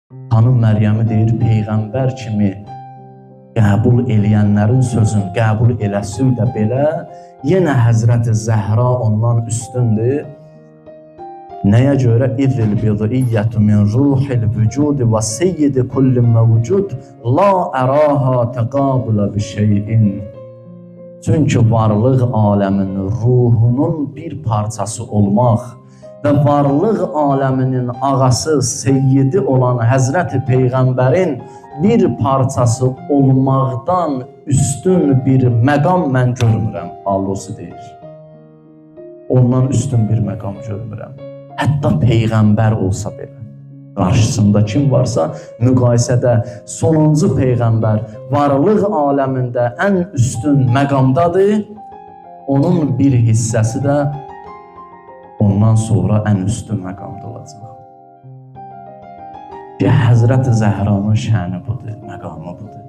Xanım Məryəmi deyir, Peyğəmbər kimi qəbul eləyənlərin sözün qəbul eləsi də belə, yenə Həzrəti Zəhra ondan üstündür. Nəyə görə? İzzil bidiyyətü min ruhil vücud və seyyidi kulli mevcud la əraha təqabulə bi şeyin. Çünki varlıq aləminin ruhunun bir parçası olmaq və varlıq aləminin ağası, seyyidi olan Həzrəti Peyğəmbərin bir parçası olmaqdan üstün bir məqam mən görmürəm. Allosu deyir. Ondan üstün bir məqam görmürəm. Hətta Peyğəmbər olsa belə. Qarşısında kim varsa, müqayisədə sonuncu Peyğəmbər varlıq aləmində ən üstün məqamdadır. Onun bir hissəsi də ondan sonra ən üstün məqamda olacaq. Həzrəti Zəhranın şəni budur, məqamı budur.